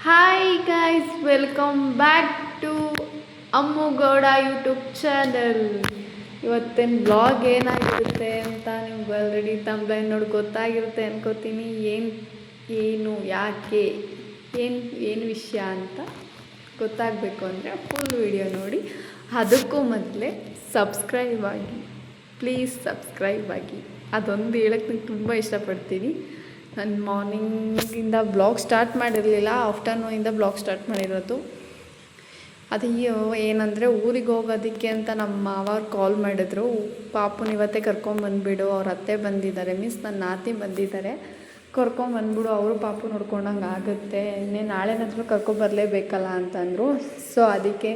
Hi guys, welcome back to Ammu Gowda YouTube channel. ಇವತ್ತಿನ blog ಏನಾಗಿರುತ್ತೆ ಅಂತ ನಿಮ್ಗೆ ಆಲ್ರೆಡಿ ತಮ್ಲೈನ್ ನೋಡಿ ಗೊತ್ತಾಗಿರುತ್ತೆ ಅನ್ಕೋತೀನಿ. ಏನು ಯಾಕೆ ಏನು ವಿಷಯ ಅಂತ ಗೊತ್ತಾಗಬೇಕು ಅಂದರೆ ಫುಲ್ ವಿಡಿಯೋ ನೋಡಿ. ಅದಕ್ಕೂ ಮೊದಲೇ ಸಬ್ಸ್ಕ್ರೈಬ್ ಆಗಿ, ಪ್ಲೀಸ್ ಸಬ್ಸ್ಕ್ರೈಬ್ ಆಗಿ. ಅದೊಂದು ಹೇಳಕ್ಕೆ ನಂಗೆ ತುಂಬ ಇಷ್ಟಪಡ್ತೀನಿ. ನಾನು ಮಾರ್ನಿಂಗಿಂದ ಬ್ಲಾಗ್ ಸ್ಟಾರ್ಟ್ ಮಾಡಿರಲಿಲ್ಲ, ಆಫ್ಟರ್ನೂನಿಂದ ಬ್ಲಾಗ್ ಸ್ಟಾರ್ಟ್ ಮಾಡಿರೋದು. ಅದು ಏನಂದರೆ ಊರಿಗೆ ಹೋಗೋದಕ್ಕೆ ಅಂತ ನಮ್ಮ ಮಾವರು ಕಾಲ್ ಮಾಡಿದ್ರು. ಪಾಪುನ ಇವತ್ತೇ ಕರ್ಕೊಂಬಂದುಬಿಡು, ಅವ್ರ ಅತ್ತೆ ಬಂದಿದ್ದಾರೆ, ಮೀನ್ಸ್ ನನ್ನ ನಾತಿ ಬಂದಿದ್ದಾರೆ, ಕರ್ಕೊಂಬಂದ್ಬಿಡು, ಅವರು ಪಾಪು ನೋಡ್ಕೊಂಡಂಗೆ ಆಗುತ್ತೆ, ಇನ್ನೇನು ನಾಳೆನಾದರೂ ಕರ್ಕೊಬರಲೇಬೇಕಲ್ಲ ಅಂತಂದರು. ಸೊ ಅದಕ್ಕೆ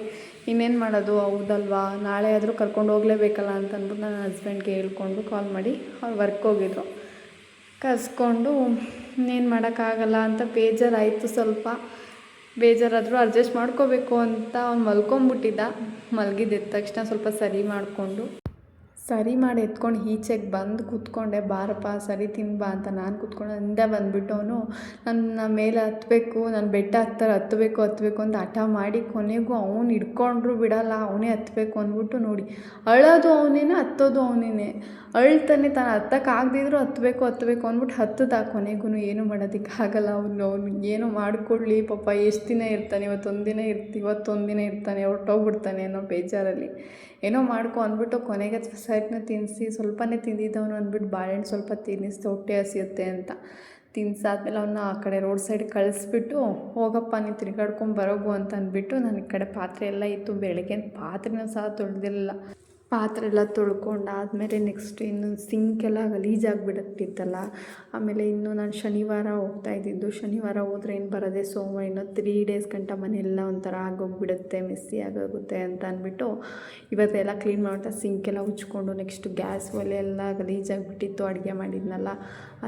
ಇನ್ನೇನು ಮಾಡೋದು, ಹೌದಲ್ವಾ, ನಾಳೆ ಆದರೂ ಕರ್ಕೊಂಡು ಹೋಗಲೇಬೇಕಲ್ಲ ಅಂತಂದ್ಬಿಟ್ಟು ನನ್ನ ಹಸ್ಬೆಂಡ್ಗೆ ಹೇಳ್ಕೊಂಡು ಕಾಲ್ ಮಾಡಿ ಅವ್ರು ವರ್ಕ್ ಹೋಗಿದ್ರು. ಕರ್ಸ್ಕೊಂಡು ಇನ್ನೇನು ಮಾಡೋಕ್ಕಾಗಲ್ಲ ಅಂತ ಬೇಜಾರಾಯಿತು. ಸ್ವಲ್ಪ ಬೇಜಾರಾದರೂ ಅಡ್ಜಸ್ಟ್ ಮಾಡ್ಕೋಬೇಕು ಅಂತ ಅವ್ನು ಮಲ್ಕೊಂಬಿಟ್ಟಿದ್ದ. ಮಲಗಿದ್ದ ತಕ್ಷಣ ಸ್ವಲ್ಪ ಸರಿ ಮಾಡಿ ಎತ್ಕೊಂಡು ಈಚೆಗೆ ಬಂದು ಕೂತ್ಕೊಂಡೆ. ಬಾರಪ್ಪ ಸರಿ ತಿನ್ಬಾ ಅಂತ ನಾನು ಕೂತ್ಕೊಂಡು ಹಿಂದೆ ಬಂದುಬಿಟ್ಟು ಅವನು ನನ್ನ ಮೇಲೆ ಹತ್ತಬೇಕು, ನಾನು ಬೆಟ್ಟ ಹತ್ತಬೇಕು ಅಂತ ಹಠ ಮಾಡಿ ಕೊನೆಗೂ ಅವ್ನು ಹಿಡ್ಕೊಂಡ್ರು ಬಿಡಲ್ಲ, ಅವನೇ ಹತ್ತಬೇಕು ಅಂದ್ಬಿಟ್ಟು ನೋಡಿ ಅಳೋದು ಅವನೇನೆ, ಹತ್ತೋದು ಅವನೇನೆ. ಅಳ್ತಾನೆ, ತಾನು ಹತ್ತಕ್ಕಾಗದಿದ್ರು ಹತ್ತಬೇಕು ಅಂದ್ಬಿಟ್ಟು ಹತ್ತದ. ಕೊನೆಗೂ ಏನು ಮಾಡೋದಕ್ಕಾಗಲ್ಲ. ಅವ್ನು ಏನೋ ಮಾಡಿಕೊಡ್ಲಿ ಪಾಪ, ಎಷ್ಟು ದಿನ ಇರ್ತಾನೆ, ಇವತ್ತೊಂದು ದಿನ ಇರ್ತಾನೆ, ಹೊರಟೋಗ್ಬಿಡ್ತಾನೆ ಅನ್ನೋ ಬೇಜಾರಲ್ಲಿ ಏನೋ ಮಾಡ್ಕೊ ಅಂದ್ಬಿಟ್ಟು ಕೊನೆಗೆ ಸೈಡ್ನ ತಿನ್ನಿಸಿ, ಸ್ವಲ್ಪನೇ ತಿಂದಿದ್ದವನು ಅಂದ್ಬಿಟ್ಟು ಬಾಳೆಹಣ್ಣು ಸ್ವಲ್ಪ ತಿನ್ನಿಸ್ತು, ಹೊಟ್ಟೆ ಹಸಿಯುತ್ತೆ ಅಂತ ತಿನ್ಸಾದ್ಮೇಲೆ ಅವನ್ನ ಆ ಕಡೆ ರೋಡ್ ಸೈಡ್ ಕಳಿಸ್ಬಿಟ್ಟು, ಹೋಗಪ್ಪ ನೀನು ತಿರ್ಗಾಡ್ಕೊಂಬರೋಗು ಅಂತ ಅಂದ್ಬಿಟ್ಟು, ನಾನು ಈ ಕಡೆ ಪಾತ್ರೆ ಎಲ್ಲ ಇತ್ತು. ಬೆಳಗ್ಗೆ ಪಾತ್ರೆನೂ ಸಹ ತೊಳೆದಿರಲಿಲ್ಲ. ಪಾತ್ರೆ ಎಲ್ಲ ತೊಳ್ಕೊಂಡಾದಮೇಲೆ ನೆಕ್ಸ್ಟ್ ಇನ್ನು ಸಿಂಕೆಲ್ಲ ಗಲೀಜಾಗಿಬಿಡುತ್ತಿತ್ತಲ್ಲ. ಆಮೇಲೆ ಇನ್ನು ನಾನು ಶನಿವಾರ ಶನಿವಾರ ಹೋದರೆ ಏನು ಬರೋದೆ ಸೋಮವಾರ, ಇನ್ನೂ 3 ಡೇಸ್ ಗಂಟ ಮನೆಯೆಲ್ಲ ಒಂಥರ ಆಗೋಗಿಬಿಡುತ್ತೆ, ಮೆಸ್ಸಿ ಆಗೋಗುತ್ತೆ ಅಂತ ಅಂದ್ಬಿಟ್ಟು ಇವತ್ತೆಲ್ಲ ಕ್ಲೀನ್ ಮಾಡ್ತಾ ಸಿಂಕೆಲ್ಲ ಉಜ್ಕೊಂಡು, ನೆಕ್ಸ್ಟ್ ಗ್ಯಾಸ್ ಒಲೆ ಎಲ್ಲ ಗಲೀಜಾಗಿಬಿಟ್ಟಿತ್ತು, ಅಡುಗೆ ಮಾಡಿದ್ನಲ್ಲ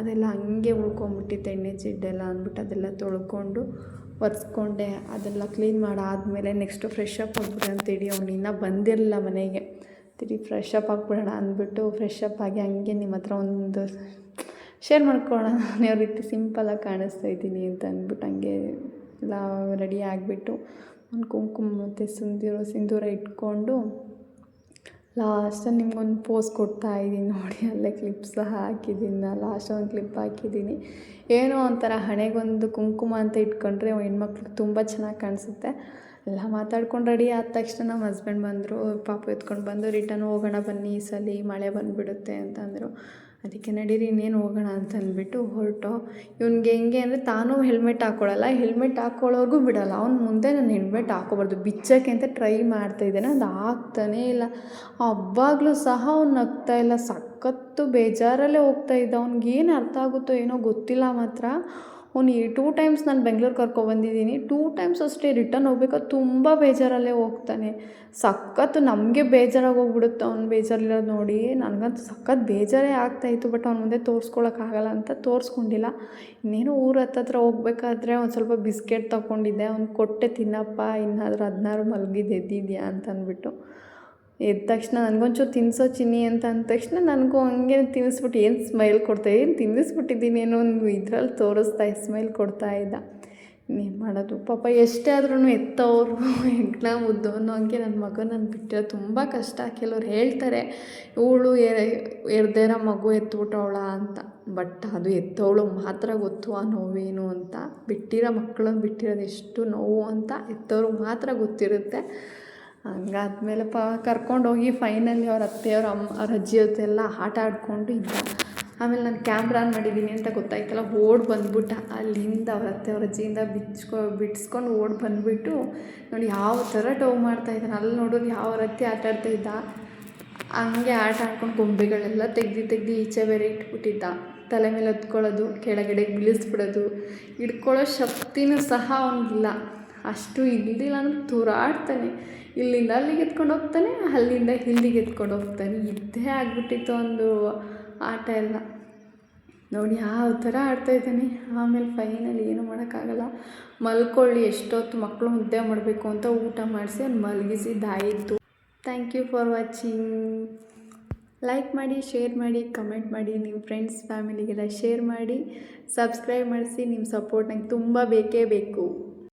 ಅದೆಲ್ಲ ಹಂಗೆ ಉಳ್ಕೊಂಬಿಟ್ಟಿತ್ತು, ಎಣ್ಣೆ ಜಿಡ್ಡೆಲ್ಲ ಅಂದ್ಬಿಟ್ಟು ಅದೆಲ್ಲ ತೊಳ್ಕೊಂಡು ಒರೆಸ್ಕೊಂಡೆ. ಅದೆಲ್ಲ ಕ್ಲೀನ್ ಮಾಡಾದಮೇಲೆ ನೆಕ್ಸ್ಟು ಫ್ರೆಶ್ ಅಪ್ ಆಗಿಬಿಟ್ಟು ಅಂತೇಳಿ ಅವ್ನು ಇನ್ನೂ ಬಂದಿರಲಿಲ್ಲ ಮನೆಗೆ. ಫ್ರೆಶ್ ಅಪ್ ಆಗಿಬಿಡೋಣ ಅಂದ್ಬಿಟ್ಟು ಫ್ರೆಶ್ ಅಪ್ ಆಗಿ ಹಂಗೆ ನಿಮ್ಮ ಹತ್ರ ಒಂದು ಶೇರ್ ಮಾಡ್ಕೊಳ್ಳೋಣ, ನಾನು ಯಾವ ರೀತಿ ಸಿಂಪಲಾಗಿ ಕಾಣಿಸ್ತಾ ಇದ್ದೀನಿ ಅಂತ ಅಂದ್ಬಿಟ್ಟು ಹಂಗೆ ಎಲ್ಲ ರೆಡಿ ಆಗಿಬಿಟ್ಟು ಒಂದು ಕುಂಕುಮ ಮತ್ತು ಸಿಂಧೂರ ಇಟ್ಕೊಂಡು ಲಾಸ್ಟಲ್ಲಿ ನಿಮ್ಗೊಂದು ಪೋಸ್ ಕೊಡ್ತಾಯಿದ್ದೀನಿ ನೋಡಿ. ಅಲ್ಲೇ ಕ್ಲಿಪ್ ಸಹ ಹಾಕಿದ್ದೀನಿ, ಲಾಸ್ಟ್ ಒಂದು ಕ್ಲಿಪ್ ಹಾಕಿದ್ದೀನಿ. ಏನೋ ಒಂಥರ ಹಣೆಗೊಂದು ಕುಂಕುಮ ಅಂತ ಇಟ್ಕೊಂಡ್ರೆ ಹೆಣ್ಮಕ್ಳಿಗೆ ತುಂಬ ಚೆನ್ನಾಗಿ ಕಾಣಿಸುತ್ತೆ. ಎಲ್ಲ ಮಾತಾಡ್ಕೊಂಡು ರೆಡಿ ಆದ ತಕ್ಷಣ ನಮ್ಮ ಹಸ್ಬೆಂಡ್ ಬಂದರು, ಪಾಪು ಎತ್ಕೊಂಡು ಬಂದು ರಿಟರ್ನ್ ಹೋಗೋಣ ಬನ್ನಿ, ಈ ಸಲ ಮಳೆ ಬಂದುಬಿಡುತ್ತೆ ಅಂತಂದರು. ಅದಕ್ಕೆ ನಡೀರಿ ಇನ್ನೇನು ಹೋಗೋಣ ಅಂತ ಅಂದ್ಬಿಟ್ಟು ಹೊರಟು. ಇವ್ನಿಗೆ ಹೆಂಗೆ ಅಂದರೆ ತಾನೂ ಹೆಲ್ಮೆಟ್ ಹಾಕ್ಕೊಳ್ಳಲ್ಲ, ಹೆಲ್ಮೆಟ್ ಹಾಕ್ಕೊಳ್ಳೋರ್ಗೂ ಬಿಡೋಲ್ಲ. ಅವ್ನು ಮುಂದೆ ನಾನು ಹೆಲ್ಮೆಟ್ ಹಾಕ್ಕೋಬಾರ್ದು ಬಿಚ್ಚೋಕ್ಕೆ ಅಂತ ಟ್ರೈ ಮಾಡ್ತಾಯಿದ್ದಾನೆ, ಅದು ಆಗ್ತಾನೇ ಇಲ್ಲ. ಅವಾಗಲೂ ಸಹ ಅವ್ನು ನಗ್ತಾಯಿಲ್ಲ, ಸಖತ್ತು ಬೇಜಾರಲ್ಲೇ ಹೋಗ್ತಾಯಿದ್ದ. ಅವ್ನಿಗೇನು ಅರ್ಥ ಆಗುತ್ತೋ ಏನೋ ಗೊತ್ತಿಲ್ಲ. ಮಾತ್ರ ಅವ್ನು 2 ಟೈಮ್ಸ್ ನಾನು ಬೆಂಗ್ಳೂರು ಕರ್ಕೊಬಂದಿದ್ದೀನಿ, 2 ಟೈಮ್ಸ್ ಅಷ್ಟೇ ರಿಟರ್ನ್ ಹೋಗ್ಬೇಕಾದ್ರೆ ತುಂಬ ಬೇಜಾರಲ್ಲೇ ಹೋಗ್ತಾನೆ. ಸಖತ್ತು ನಮಗೆ ಬೇಜಾರಾಗಿ ಹೋಗ್ಬಿಡುತ್ತೆ ಅವ್ನು ಬೇಜಾರಿರೋದು ನೋಡಿ. ನನಗಂತೂ ಸಖತ್ತು ಬೇಜಾರೇ ಆಗ್ತಾಯಿತ್ತು. ಬಟ್ ಅವ್ನ ಮುಂದೆ ತೋರಿಸ್ಕೊಳಕ್ಕಾಗಲ್ಲ ಅಂತ ತೋರಿಸ್ಕೊಂಡಿಲ್ಲ. ಇನ್ನೇನು ಊರು ಹತ್ತತ್ರ ಹೋಗ್ಬೇಕಾದ್ರೆ ಒಂದು ಸ್ವಲ್ಪ ಬಿಸ್ಕೆಟ್ ತೊಗೊಂಡಿದ್ದೆ, ಅವ್ನು ಕೊಟ್ಟೆ, ತಿನ್ನಪ್ಪ, ಇನ್ನಾದರೂ 16 ಮಲಗಿದ್ದು ಎದ್ದಿದ್ಯಾ ಅಂತ ಅಂದ್ಬಿಟ್ಟು. ಎದ್ದ ತಕ್ಷಣ ನನಗೊಂಚೂರು ತಿನ್ನಿಸೋ ಚಿನ್ನಿ ಅಂತ ಅಂದ ತಕ್ಷಣ ನನಗೂ ಹಂಗೆ ತಿನ್ನಿಸ್ಬಿಟ್ಟು ಏನು ಸ್ಮೈಲ್ ಕೊಡ್ತಾ, ಏನು ತಿನ್ನಿಸ್ಬಿಟ್ಟಿದ್ದೀನಿ ಏನೋ ಒಂದು ಇದ್ರಲ್ಲಿ ತೋರಿಸ್ತಾ ಸ್ಮೈಲ್ ಕೊಡ್ತಾ ಇದ್ದ. ಇನ್ನೇನು ಮಾಡೋದು ಪಾಪ, ಎಷ್ಟೇ ಆದ್ರೂ ಎತ್ತವರು ಹೆಗ್ಲ ಮುದ್ದು ಅನ್ನೋ ಹಂಗೆ ನನ್ನ ಮಗನನ್ನು ಬಿಟ್ಟಿರೋ ತುಂಬ ಕಷ್ಟ. ಕೆಲವ್ರು ಹೇಳ್ತಾರೆ ಇವಳು ಎರ್ದೇರ ಮಗು ಎತ್ಬಿಟ್ಟವಳ ಅಂತ, ಬಟ್ ಅದು ಎತ್ತವಳು ಮಾತ್ರ ಗೊತ್ತು ಆ ನೋವೇನು ಅಂತ. ಬಿಟ್ಟಿರೋ ಮಕ್ಕಳನ್ನು ಬಿಟ್ಟಿರೋದು ಎಷ್ಟು ನೋವು ಅಂತ ಎತ್ತವ್ರಿಗೆ ಮಾತ್ರ ಗೊತ್ತಿರುತ್ತೆ. ಹಂಗಾದ್ಮೇಲೆ ಕರ್ಕೊಂಡೋಗಿ ಫೈನಲಿ ಅವ್ರ ಅತ್ತೆಯವ್ರ ಅವ್ರ ಅಜ್ಜಿ ಜೊತೆ ಎಲ್ಲ ಆಟ ಆಡಿಕೊಂಡು ಇದ್ದ. ಆಮೇಲೆ ನಾನು ಕ್ಯಾಮ್ರಾ ಆನ್ ಮಾಡಿದ್ದೀನಿ ಅಂತ ಗೊತ್ತಾಯ್ತಲ್ಲ, ಓಡಿ ಬಂದ್ಬಿಟ್ಟ ಅಲ್ಲಿಂದ. ಅವ್ರ ಅತ್ತೆಯವ್ರ ಅಜ್ಜಿಯಿಂದ ಬಿಡಿಸ್ಕೊಂಡು ಓಡಿ ಬಂದುಬಿಟ್ಟು ನೋಡಿ ಯಾವ ಥರ ಟವ್ ಮಾಡ್ತಾಯಿದ್ದಾನೆ. ಅಲ್ಲಿ ನೋಡೋದು ಯಾವ ರೀತಿ ಆಟ ಆಡ್ತಾಯಿದ್ದ, ಹಂಗೆ ಆಟ ಆಡ್ಕೊಂಡು ಗೊಂಬೆಗಳೆಲ್ಲ ತೆಗ್ದು ಈಚೆ ಬೇರೆ ಇಟ್ಬಿಟ್ಟಿದ್ದ. ತಲೆ ಮೇಲೆ ಹೊತ್ಕೊಳ್ಳೋದು, ಕೆಳಗಡೆಗೆ ಬೀಳಿಸ್ಬಿಡೋದು, ಹಿಡ್ಕೊಳ್ಳೋ ಶಕ್ತಿನೂ ಸಹ ಅವನಿಗಿಲ್ಲ. ಅಷ್ಟು ಇದ್ದಿಲ್ಲ ಅಂದ್ರೆ ತೂರಾಡ್ತಾನೆ, ಇಲ್ಲಿಂದ ಅಲ್ಲಿಗೆ ಎತ್ಕೊಂಡು ಹೋಗ್ತಾನೆ, ಅಲ್ಲಿಂದ ಇಲ್ಲಿಗೆ ಎತ್ಕೊಂಡು ಹೋಗ್ತಾನೆ. ಇದ್ದೇ ಆಗಿಬಿಟ್ಟಿತ್ತು ಒಂದು ಆಟ ಎಲ್ಲ ನೋಡಿ ಯಾವ ಥರ ಆಡ್ತಾಯಿದ್ದಾನೆ. ಆಮೇಲೆ ಫೈನಲಿ ಏನೂ ಮಾಡೋಕ್ಕಾಗಲ್ಲ, ಮಲ್ಕೊಳ್ಳಿ, ಎಷ್ಟೊತ್ತು ಮಕ್ಕಳು ಮುದ್ದೆ ಮಾಡಬೇಕು ಅಂತ ಊಟ ಮಾಡಿಸಿ ಅವ್ನು ಮಲಗಿಸಿದ್ದಾಯಿತು. Thank you for watching. Like ಮಾಡಿ, ಶೇರ್ ಮಾಡಿ, ಕಮೆಂಟ್ ಮಾಡಿ, ನಿಮ್ಮ ಫ್ರೆಂಡ್ಸ್ ಫ್ಯಾಮಿಲಿಗೆಲ್ಲ ಶೇರ್ ಮಾಡಿ, ಸಬ್ಸ್ಕ್ರೈಬ್ ಮಾಡಿಸಿ. ನಿಮ್ಮ ಸಪೋರ್ಟ್ ನಂಗೆ ತುಂಬ ಬೇಕೇ ಬೇಕು.